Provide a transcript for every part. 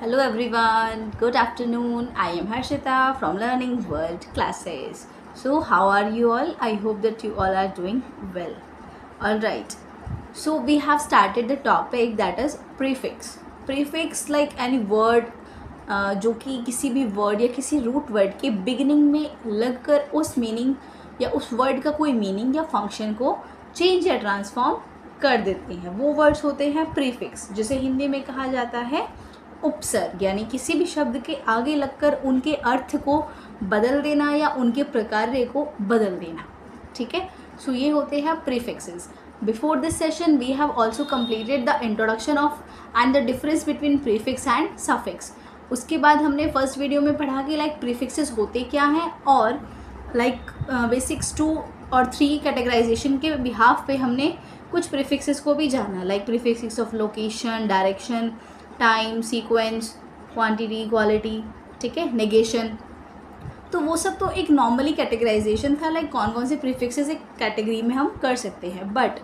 Hello everyone, good afternoon. I am Harshita from Learning World classes. So, how are you all? I hope that you all are doing well. Alright, so we have started the topic that is prefix. Prefix like any word जो कि किसी भी word या किसी root word के beginning में लगकर उस मीनिंग या उस वर्ड का कोई मीनिंग या फंक्शन को चेंज या ट्रांसफॉर्म कर देते हैं, वो वर्ड्स होते हैं प्रीफिक्स, जिसे हिंदी में कहा जाता है उपसर्ग। यानी किसी भी शब्द के आगे लगकर उनके अर्थ को बदल देना या उनके प्रकार्य को बदल देना। ठीक है, सो ये होते हैं prefixes. Before this session we have also completed the introduction of and the difference between prefix and suffix. उसके बाद हमने फर्स्ट वीडियो में पढ़ा कि लाइक प्रीफिक्सेस होते क्या हैं और लाइक बेसिक्स 2 और 3 कैटेगराइजेशन के बिहाफ पे हमने कुछ प्रीफिक्सेस को भी जाना, like prefixes of location, direction, time, sequence, quantity, quality, ठीक है, नेगेशन। तो वो सब तो एक नॉर्मली कैटेगराइजेशन था, लाइक कौन कौन से प्रीफिक्सेस एक कैटेगरी में हम कर सकते हैं, बट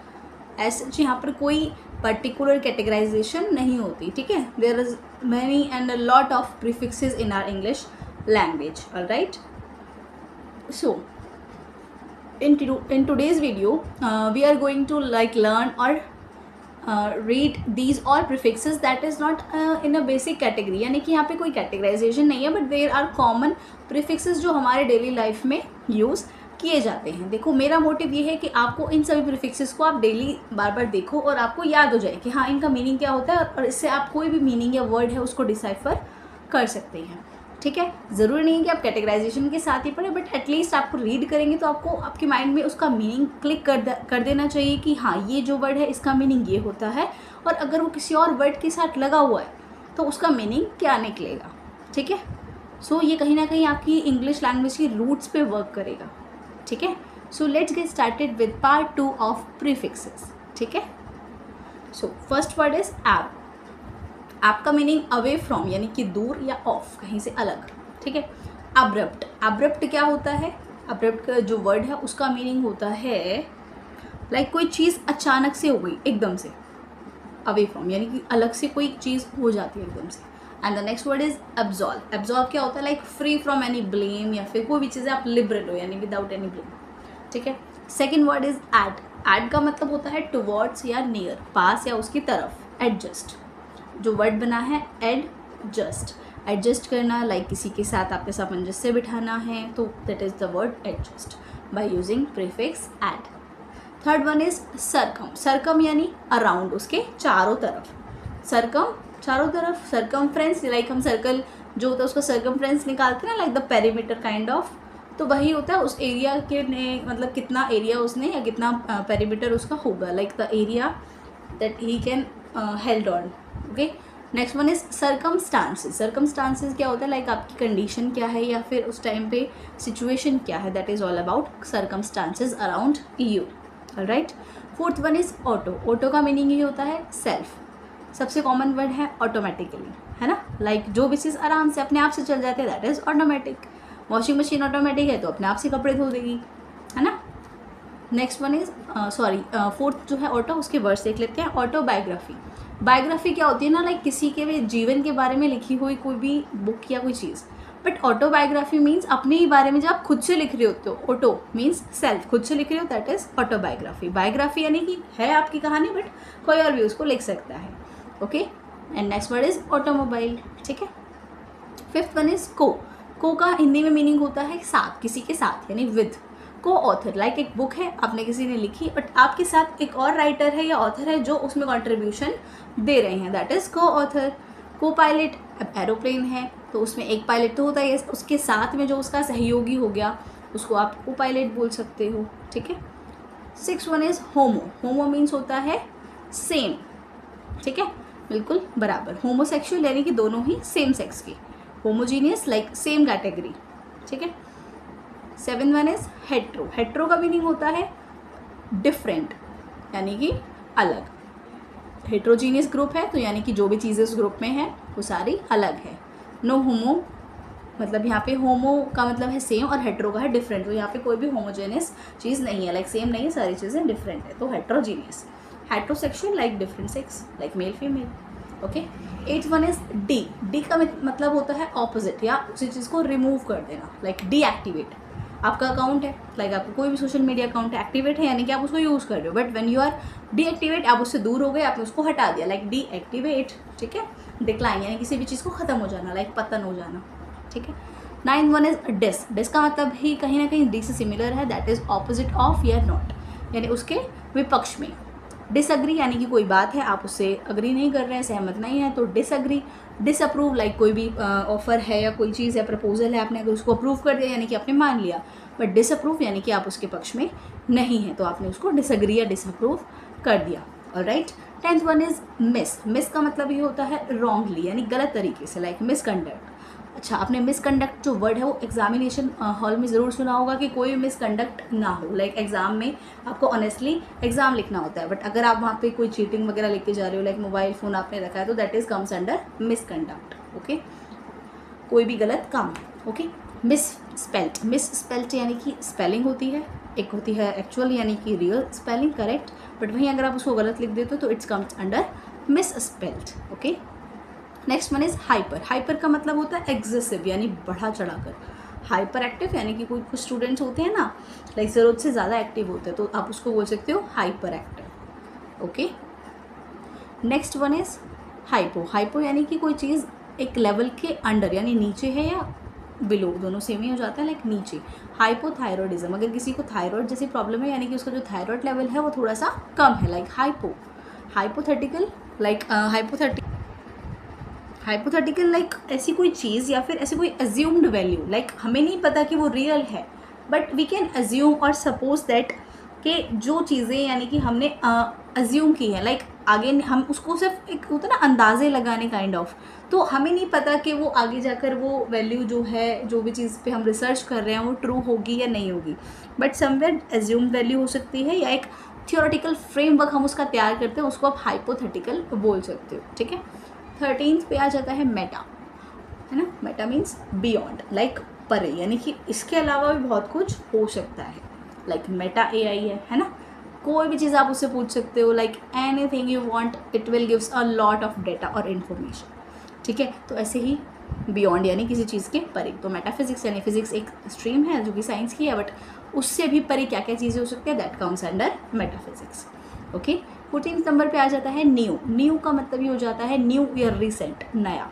ऐसे यहाँ पर कोई पर्टिकुलर कैटेगराइजेशन नहीं होती। ठीक है, there is many and a lot of prefixes in our English language. Alright, so in today's video we are going to like learn or read these all prefixes that is not in a basic category, यानी कि यहाँ पे कोई categorisation नहीं है, but there are common prefixes जो हमारे daily life में यूज़ किए जाते हैं। देखो, मेरा मोटिव ये है कि आपको इन सभी प्रीफिक्सेस को आप डेली बार बार देखो और आपको याद हो जाए कि हाँ इनका मीनिंग क्या होता है, और इससे आप कोई भी मीनिंग या वर्ड है उसको डिसाइफर कर सकते हैं। ठीक है, ज़रूरी नहीं है कि आप कैटेगराइजेशन के साथ ही पढ़ें, बट एटलीस्ट आपको रीड करेंगे तो आपको आपके माइंड में उसका मीनिंग क्लिक कर देना चाहिए कि हाँ ये जो वर्ड है इसका मीनिंग ये होता है, और अगर वो किसी और वर्ड के साथ लगा हुआ है तो उसका मीनिंग क्या निकलेगा। ठीक है, सो ये कहीं ना कहीं आपकी इंग्लिश लैंग्वेज की रूट्स पे वर्क करेगा। ठीक है, so let's get started with part 2 of prefixes. ठीक है, so first word is app. App का मीनिंग अवे फ्रॉम यानी कि दूर या ऑफ, कहीं से अलग। ठीक है, अब्रप्ट। अब्रप्ट क्या होता है? अब्रप्ट का जो वर्ड है उसका मीनिंग होता है लाइक कोई चीज़ अचानक से हो गई एकदम से, अवे फ्रॉम यानी कि अलग से कोई चीज़ हो जाती है एकदम से। And the next word is absolve. Absolve क्या होता है? Like free from any blame, या फिर कोई भी चीज़ें आप लिबरल हो यानी विदाउट एनी ब्लेम। ठीक है, second word is ad. Ad का मतलब होता है टुवर्ड्स या नियर, पास या उसकी तरफ। एडजस्ट, जो वर्ड बना है एडजस्ट, एडजस्ट करना, लाइक किसी के साथ आपके सामंजस्य बिठाना है, तो that is the word adjust by using prefix ad. Third one is circum. Circum यानी अराउंड, उसके चारों तरफ। सरकम चारों तरफ। सरकमफ्रेंस, लाइक हम सर्कल जो होता है उसका सरकमफ्रेंस निकालते हैं ना, like the perimeter kind of, तो वही होता है उस एरिया के ने, मतलब कितना एरिया उसने या कितना पेरीमीटर उसका होगा, like the area that he can held on. Okay, next one is circumstances. Circumstances क्या होता है? लाइक आपकी कंडीशन क्या है या फिर उस टाइम पे सिचुएशन क्या है, that is all about circumstances around you. Alright, fourth one is auto. Auto का मीनिंग ये होता है सेल्फ। सबसे कॉमन वर्ड है ऑटोमेटिकली, है ना, लाइक जो भी चीज़ आराम से अपने आप से चल जाते हैं that is automatic. Washing machine automatic है तो अपने आप से कपड़े धो देगी, है ना। नेक्स्ट वन इज फोर्थ जो है ऑटो, उसके वर्ड्स देख लेते हैं। ऑटोबायोग्राफी। बायोग्राफी क्या होती है ना, लाइक किसी के भी जीवन के बारे में लिखी हुई कोई भी बुक या कोई चीज़, बट ऑटोबायोग्राफी मीन्स अपने ही बारे में जब आप खुद से लिख रहे होते हो। ऑटो मीन्स सेल्फ, खुद से लिख रहे हो, दैट इज ऑटोबायोग्राफी। बायोग्राफी यानी कि है आपकी कहानी, बट कोई और भी उसको लिख सकता है। Okay, and next word is automobile. ठीक है, फिफ्थ वन इज को। को का हिंदी में मीनिंग होता है साथ, किसी के साथ यानी विद। को ऑथर, लाइक एक बुक है आपने किसी ने लिखी, बट आपके साथ एक और राइटर है या ऑथर है जो उसमें कंट्रीब्यूशन दे रहे हैं, दैट इज को ऑथर। को पायलट, अब एरोप्लेन है तो उसमें एक पायलट तो होता है, उसके साथ में जो उसका सहयोगी हो गया उसको आप को पायलट बोल सकते हो। ठीक है, six one is homo. Homo means होता है सेम। ठीक है, बिल्कुल बराबर। होमोसेक्सुअल यानी कि दोनों ही सेम सेक्स की। Homogeneous like same category. ठीक है, seven one is hetero. Hetero का मीनिंग होता है डिफरेंट यानी कि अलग। हेट्रोजीनियस ग्रुप है तो यानी कि जो भी चीज़ें उस ग्रुप में है वो सारी अलग है। नो होमो मतलब यहाँ पे होमो का मतलब है सेम और हेट्रो का है डिफरेंट, तो यहाँ पे कोई भी होमोजेनियस चीज़ नहीं है, लाइक सेम नहीं है, सारी चीज़ें डिफरेंट है, तो heterogeneous. Heterosexual like different sex, like male female. Okay, eighth one is D. D का मतलब होता है ऑपोजिट या उसी चीज़ को रिमूव कर देना, लाइक डीएक्टिवेट। आपका अकाउंट है, लाइक आपका कोई भी सोशल मीडिया अकाउंट है, एक्टिवेट है यानी कि आप उसको यूज़ कर रहे हो, but when you are deactivate आप उससे दूर हो गए, आपने उसको हटा दिया, लाइक डीएक्टिवेट। ठीक है, डिक्लाइन यानी किसी भी चीज़ को ख़त्म हो जाना, लाइक पतन हो जाना। ठीक है, ninth one is dis. Dis का मतलब ही कहीं ना कहीं डी से सिमिलर है, दैट इज ऑपोजिट ऑफ या नॉट, यानी उसके विपक्ष में। डिसअग्री यानी कि कोई बात है आप उससे अग्री नहीं कर रहे हैं, सहमत नहीं है, तो डिसअग्री। डिसअप्रूव लाइक कोई भी ऑफर है या कोई चीज़ है, प्रपोजल है, आपने अगर उसको अप्रूव कर दिया यानी कि आपने मान लिया, बट डिसअप्रूव यानी कि आप उसके पक्ष में नहीं है, तो आपने उसको डिसअग्री या डिसअप्रूव कर दिया। Alright, tenth one is miss. Miss का मतलब ये होता है रॉन्गली यानी गलत तरीके से, लाइक मिसकंडक्ट। अच्छा, आपने मिसकंडक्ट जो वर्ड है वो एग्जामिनेशन हॉल में ज़रूर सुना होगा कि कोई भी मिसकंडक्ट ना हो, लाइक एग्जाम में आपको ऑनेस्टली एग्जाम लिखना होता है, बट अगर आप वहाँ पे कोई चीटिंग वगैरह लिख के जा रहे हो, लाइक मोबाइल फ़ोन आपने रखा है, तो that is comes under misconduct. Okay, कोई भी गलत काम। ओके, मिस स्पेल्ट यानी कि स्पेलिंग होती है, एक होती है एक्चुअल यानी कि रियल स्पेलिंग करेक्ट, बट वहीं अगर आप उसको गलत लिख देते हो तो it's comes under miss spelt. Okay, next one is hyper. Hyper का मतलब होता है एग्जेसिव यानी बढ़ा चढ़ाकर। हाइपर एक्टिव यानी कि कोई कुछ स्टूडेंट्स होते हैं ना, लाइक ज़रूरत से ज़्यादा एक्टिव होते हैं, तो आप उसको बोल सकते हो hyper active. Okay, next one is hypo. Hypo यानी कि कोई चीज़ एक लेवल के अंडर यानी नीचे है या बिलो, दोनों सेम ही हो जाता है, लाइक नीचे। हाइपोथायरॉयडिज्म, अगर किसी को थायराइड जैसी प्रॉब्लम है यानी कि उसका जो थायराइड लेवल है वो थोड़ा सा कम है, like hypo. Hypothetical like hypothetical like ऐसी कोई चीज़ या फिर ऐसी कोई अज्यूम्ड वैल्यू, लाइक हमें नहीं पता कि वो रियल है, बट वी कैन अज्यूम और सपोज दैट कि जो चीज़ें यानी कि हमने अज्यूम की है, लाइक आगे हम उसको सिर्फ एक होता है ना अंदाज़े लगाने काइंड ऑफ, तो हमें नहीं पता कि वो आगे जाकर वो वैल्यू जो है, जो भी चीज़ पे हम रिसर्च कर रहे हैं वो ट्रू होगी या नहीं होगी, बट समवेयर अज्यूम्ड वैल्यू हो सकती है या एक थियोरेटिकल फ्रेमवर्क हम उसका तैयार करते हैं, उसको आप हाइपोथेटिकल बोल सकते हो। ठीक है, 13th पे आ जाता है मेटा, है ना। मेटा मीन्स बियॉन्ड, लाइक परे, यानी कि इसके अलावा भी बहुत कुछ हो सकता है, लाइक मेटा AI है ना। कोई भी चीज़ आप उससे पूछ सकते हो, like anything you want, it will gives a lot of data और इन्फॉर्मेशन। ठीक है, तो ऐसे ही बियॉन्ड यानी किसी चीज़ के परे। तो मेटाफिजिक्स यानी फिजिक्स एक स्ट्रीम है जो कि साइंस की है, बट उससे भी परे क्या क्या चीज़ें हो सकती है, that comes under metaphysics. Okay, 14th number पे आ जाता है न्यू। न्यू का मतलब ये हो जाता है न्यू या रिसेंट, नया,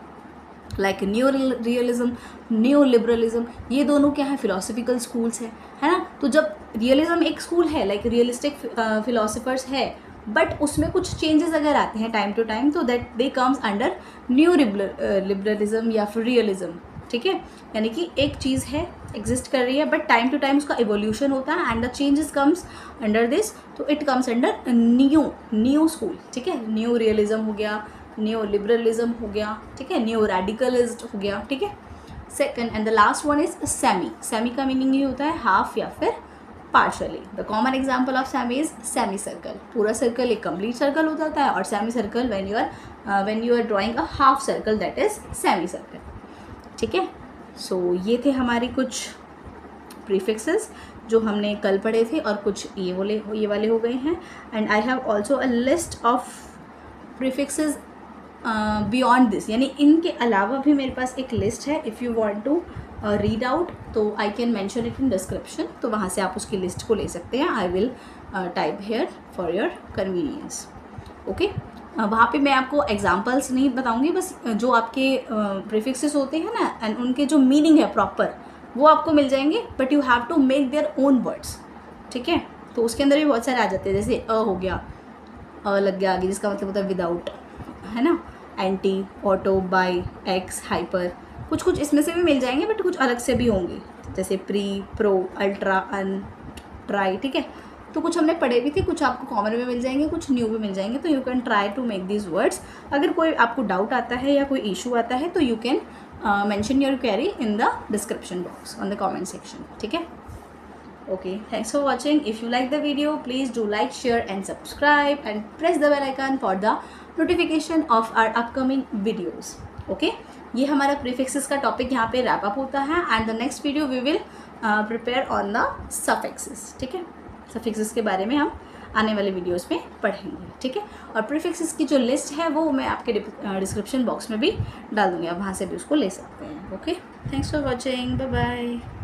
like new realism, new liberalism, ये दोनों क्या है, फिलोसफिकल स्कूल्स है ना। तो जब रियलिज्म एक स्कूल है, लाइक रियलिस्टिक फिलोसफर्स है, बट उसमें कुछ चेंजेस अगर आते हैं टाइम टू टाइम, तो that they comes under new liberalism या फिर रियलिज्म। ठीक है, यानी कि एक चीज़ है, एग्जिस्ट कर रही है, बट टाइम टू टाइम उसका इवोल्यूशन होता है and the changes comes under this, तो it comes under new school. ठीक है, न्यू रियलिज्म हो गया, न्यू लिबरलिज्म हो गया, ठीक है, न्यू रेडिकलिस्ट हो गया। ठीक है, second and the last one is semi. Semi का मीनिंग ये होता है हाफ या फिर partially. The common example of semi is semi circle. पूरा सर्कल एक कंप्लीट सर्कल हो जाता है, और semi circle when you are drawing a half circle, that is semi circle. ठीक है, सो ये थे हमारे कुछ प्रीफिक्सेस जो हमने कल पढ़े थे, और कुछ ये वाले हो गए हैं। And I have also a list of prefixes beyond this, यानी इनके अलावा भी मेरे पास एक लिस्ट है। If you want to read out तो I can mention it in description, तो वहाँ से आप उसकी लिस्ट को ले सकते हैं। I will type here for your convenience. Okay, वहाँ पे मैं आपको एग्जाम्पल्स नहीं बताऊँगी, बस जो आपके प्रीफिक्सेस होते हैं ना, एंड उनके जो मीनिंग है प्रॉपर, वो आपको मिल जाएंगे, but you have to make their own words. ठीक है, तो उसके अंदर भी बहुत सारे आ जाते हैं, जैसे अ हो गया, अ लग गया आगे, जिसका मतलब होता है विदाउट, है ना। Anti, auto, by, x, hyper, कुछ इसमें से भी मिल जाएंगे, बट कुछ अलग से भी होंगे, जैसे प्री, प्रो, अल्ट्रा, अन, ट्राई। ठीक है, तो कुछ हमने पढ़े भी थे, कुछ आपको कॉमन में मिल जाएंगे, कुछ न्यू भी मिल जाएंगे, तो you can try to make these words. अगर कोई आपको डाउट आता है या कोई इशू आता है, तो you can mention your query in the description box on the comment section. ठीक है, okay, thanks for watching. If you like the video, please do like, share and subscribe, and press the bell icon for the notification of our upcoming videos. Okay, ये हमारा prefixes का topic यहाँ पे wrap up होता है, and the next video we will prepare on the suffixes. ठीक है, suffixes के बारे में हम आने वाले वीडियोस में पढ़ेंगे, ठीक है। और प्रीफिक्सेस की जो लिस्ट है वो मैं आपके डिस्क्रिप्शन बॉक्स में भी डाल दूँगी, आप वहाँ से भी उसको ले सकते हैं। Okay, thanks for watching, bye bye.